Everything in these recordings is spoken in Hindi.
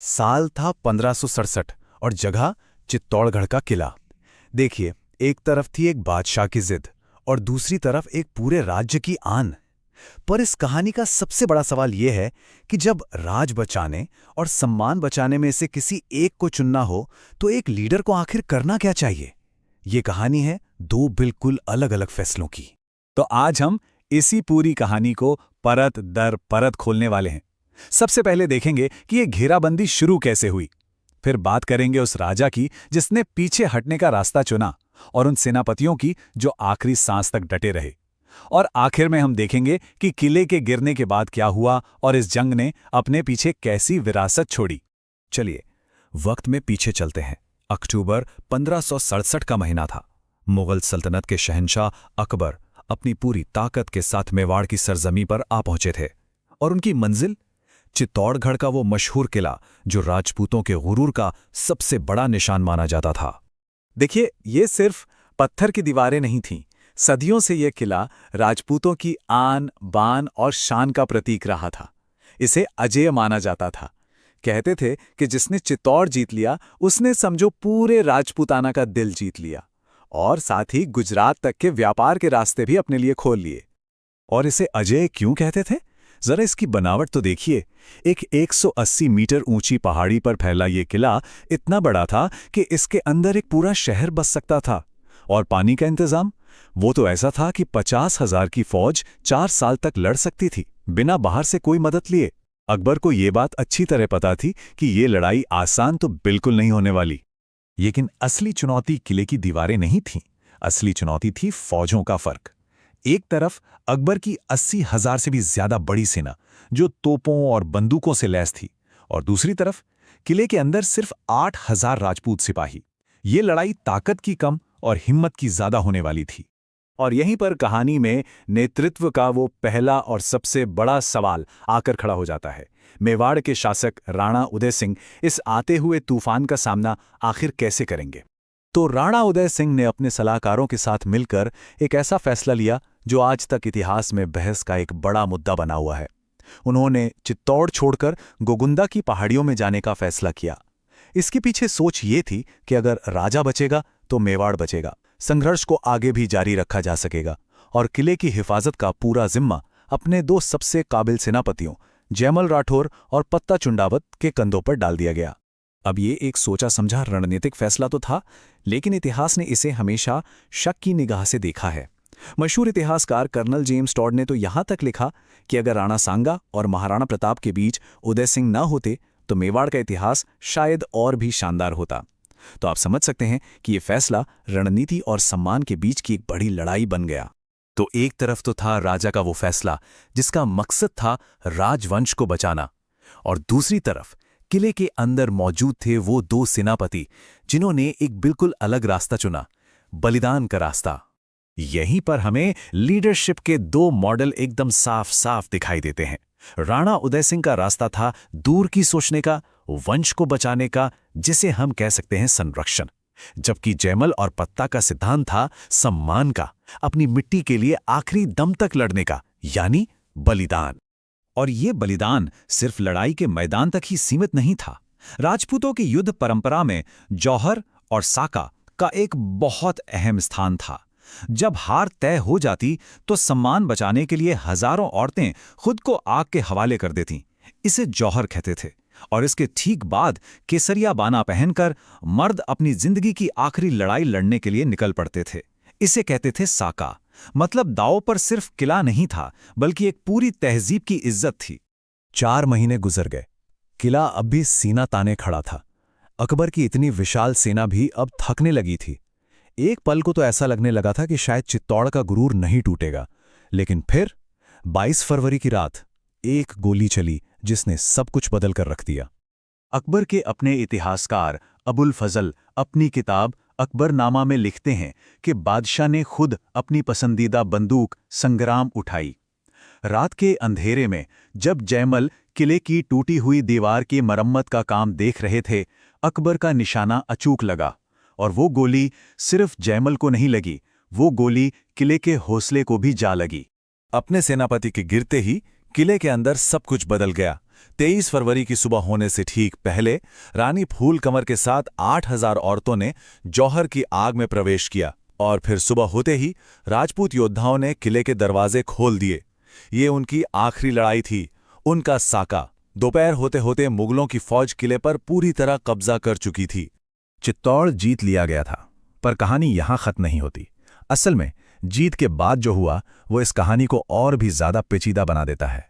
साल था 1567 और जगह चित्तौड़गढ़ का किला। देखिए, एक तरफ थी एक बादशाह की जिद और दूसरी तरफ एक पूरे राज्य की आन। पर इस कहानी का सबसे बड़ा सवाल यह है कि जब राज बचाने और सम्मान बचाने में से किसी एक को चुनना हो तो एक लीडर को आखिर करना क्या चाहिए। ये कहानी है दो बिल्कुल अलग अलग फैसलों की। तो आज हम इसी पूरी कहानी को परत दर परत खोलने वाले हैं। सबसे पहले देखेंगे कि ये घेराबंदी शुरू कैसे हुई। फिर बात करेंगे उस राजा की जिसने पीछे हटने का रास्ता चुना और उन सेनापतियों की जो आखिरी सांस तक डटे रहे। और आखिर में हम देखेंगे कि किले के गिरने के बाद क्या हुआ और इस जंग ने अपने पीछे कैसी विरासत छोड़ी। चलिए, वक्त में पीछे चलते हैं। अक्टूबर 1567 का महीना था। मुगल सल्तनत के शहंशाह अकबर अपनी पूरी ताकत के साथ मेवाड़ की सरजमी पर आ पहुंचे थे और उनकी मंजिल चित्तौड़गढ़ का वो मशहूर किला जो राजपूतों के गुरूर का सबसे बड़ा निशान माना जाता था। देखिए, ये सिर्फ पत्थर की दीवारें नहीं थीं। सदियों से यह किला राजपूतों की आन बान और शान का प्रतीक रहा था। इसे अजेय माना जाता था। कहते थे कि जिसने चित्तौड़ जीत लिया उसने समझो पूरे राजपूताना का दिल जीत लिया और साथ ही गुजरात तक के व्यापार के रास्ते भी अपने लिए खोल लिए। और इसे अजय क्यों कहते थे? जरा इसकी बनावट तो देखिए। एक 180 मीटर ऊंची पहाड़ी पर फैला ये किला इतना बड़ा था कि इसके अंदर एक पूरा शहर बस सकता था। और पानी का इंतजाम वो तो ऐसा था कि 50,000 की फौज 4 साल तक लड़ सकती थी बिना बाहर से कोई मदद लिए। अकबर को ये बात अच्छी तरह पता थी कि ये लड़ाई आसान तो बिल्कुल नहीं होने वाली। लेकिन असली चुनौती किले की दीवारें नहीं थीं। असली चुनौती थी फौजों का फर्क। एक तरफ अकबर की 80,000 से भी ज्यादा बड़ी सेना जो तोपों और बंदूकों से लैस थी और दूसरी तरफ किले के अंदर सिर्फ 8,000 राजपूत सिपाही। ये लड़ाई ताकत की कम और हिम्मत की ज्यादा होने वाली थी। और यहीं पर कहानी में नेतृत्व का वो पहला और सबसे बड़ा सवाल आकर खड़ा हो जाता है। मेवाड़ के शासक राणा उदय सिंह इस आते हुए तूफान का सामना आखिर कैसे करेंगे? तो राणा उदय सिंह ने अपने सलाहकारों के साथ मिलकर एक ऐसा फैसला लिया जो आज तक इतिहास में बहस का एक बड़ा मुद्दा बना हुआ है। उन्होंने चित्तौड़ छोड़कर गोगुंदा की पहाड़ियों में जाने का फैसला किया। इसके पीछे सोच ये थी कि अगर राजा बचेगा तो मेवाड़ बचेगा, संघर्ष को आगे भी जारी रखा जा सकेगा और किले की हिफाजत का पूरा जिम्मा अपने दो सबसे काबिल सेनापतियों जयमल राठौर और पत्ता चुंडावत के कंधों पर डाल दिया गया। अब ये एक सोचा समझा रणनीतिक फैसला तो था, लेकिन इतिहास ने इसे हमेशा शक की निगाह से देखा है। मशहूर इतिहासकार कर्नल जेम्स टॉड ने तो यहां तक लिखा कि अगर राणा सांगा और महाराणा प्रताप के बीच उदय सिंह न होते तो मेवाड़ का इतिहास शायद और भी शानदार होता। तो आप समझ सकते हैं कि यह फैसला रणनीति और सम्मान के बीच की एक बड़ी लड़ाई बन गया। तो एक तरफ तो था राजा का वो फैसला जिसका मकसद था राजवंश को बचाना, और दूसरी तरफ किले के अंदर मौजूद थे वो दो सेनापति जिन्होंने एक बिल्कुल अलग रास्ता चुना, बलिदान का रास्ता। यहीं पर हमें लीडरशिप के दो मॉडल एकदम साफ साफ दिखाई देते हैं। राणा उदय सिंह का रास्ता था दूर की सोचने का, वंश को बचाने का, जिसे हम कह सकते हैं संरक्षण, जबकि जयमल और पत्ता का सिद्धांत था सम्मान का, अपनी मिट्टी के लिए आखिरी दम तक लड़ने का, यानी बलिदान। और ये बलिदान सिर्फ लड़ाई के मैदान तक ही सीमित नहीं था। राजपूतों की युद्ध परंपरा में जौहर और साका का एक बहुत अहम स्थान था। जब हार तय हो जाती तो सम्मान बचाने के लिए हजारों औरतें खुद को आग के हवाले कर देतीं। इसे जौहर कहते थे। और इसके ठीक बाद केसरिया बाना पहनकर मर्द अपनी जिंदगी की आखिरी लड़ाई लड़ने के लिए निकल पड़ते थे। इसे कहते थे साका। मतलब दांव पर सिर्फ किला नहीं था, बल्कि एक पूरी तहजीब की इज्जत थी। 4 महीने गुजर गए। किला अब भी सीना ताने खड़ा था। अकबर की इतनी विशाल सेना भी अब थकने लगी थी। एक पल को तो ऐसा लगने लगा था कि शायद चित्तौड़ का गुरूर नहीं टूटेगा। लेकिन फिर 22 फरवरी की रात एक गोली चली जिसने सब कुछ बदल कर रख दिया। अकबर के अपने इतिहासकार अबुल फजल अपनी किताब अकबरनामा में लिखते हैं कि बादशाह ने खुद अपनी पसंदीदा बंदूक संग्राम उठाई। रात के अंधेरे में जब जयमल किले की टूटी हुई दीवार की मरम्मत का काम देख रहे थे, अकबर का निशाना अचूक लगा। और वो गोली सिर्फ जयमल को नहीं लगी, वो गोली किले के हौसले को भी जा लगी। अपने सेनापति के गिरते ही किले के अंदर सब कुछ बदल गया। 23 फरवरी की सुबह होने से ठीक पहले रानी फूल कमर के साथ 8,000 औरतों ने जौहर की आग में प्रवेश किया और फिर सुबह होते ही राजपूत योद्धाओं ने किले के दरवाजे खोल दिए। ये उनकी आखिरी लड़ाई थी, उनका साका। दोपहर होते होते मुगलों की फौज किले पर पूरी तरह कब्जा कर चुकी थी। चित्तौड़ जीत लिया गया था, पर कहानी यहां खत्म नहीं होती। असल में जीत के बाद जो हुआ वो इस कहानी को और भी ज्यादा पेचीदा बना देता है।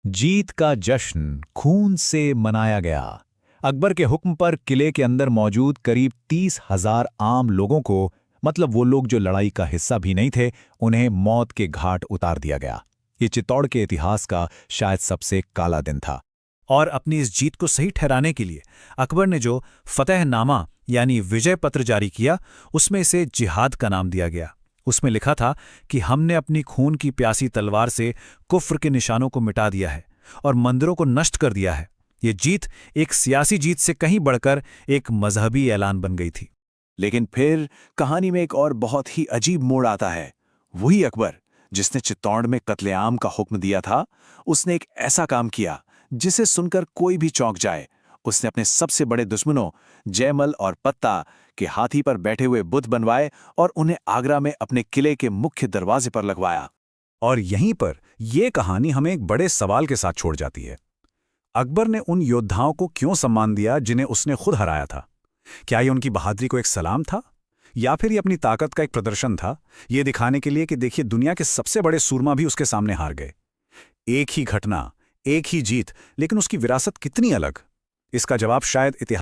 जीत का जश्न खून से मनाया गया। अकबर के हुक्म पर किले के अंदर मौजूद करीब 30,000 आम लोगों को, मतलब वो लोग जो लड़ाई का हिस्सा भी नहीं थे, उन्हें मौत के घाट उतार दिया गया। ये चित्तौड़ के इतिहास का शायद सबसे काला दिन था। और अपनी इस जीत को सही ठहराने के लिए अकबर ने जो फतेहनामा यानी विजय पत्र जारी किया, उसमें इसे जिहाद का नाम दिया गया। उसमें लिखा था कि हमने अपनी खून की प्यासी तलवार से कुफ्र के निशानों को मिटा दिया है और मंदिरों को नष्ट कर दिया है। ये जीत एक सियासी जीत से कहीं बढ़कर एक मजहबी ऐलान बन गई थी। लेकिन फिर कहानी में एक और बहुत ही अजीब मोड़ आता है। वही अकबर जिसने चित्तौड़ में कत्लेआम का हुक्म दिया था, उसने एक ऐसा काम किया जिसे सुनकर कोई भी चौंक जाए। उसने अपने सबसे बड़े दुश्मनों जयमल और पत्ता के हाथी पर बैठे हुए बुत बनवाए और उन्हें आगरा में अपने किले के मुख्य दरवाजे पर लगवाया। और यहीं पर यह कहानी हमें एक बड़े सवाल के साथ छोड़ जाती है। अकबर ने उन योद्धाओं को क्यों सम्मान दिया जिन्हें उसने खुद हराया था? क्या ये उनकी बहादुरी को एक सलाम था, या फिर ये अपनी ताकत का एक प्रदर्शन था, ये दिखाने के लिए कि देखिए दुनिया के सबसे बड़े सूरमा भी उसके सामने हार गए? एक ही घटना, एक ही जीत, लेकिन उसकी विरासत कितनी अलग। इसका जवाब शायद इतिहास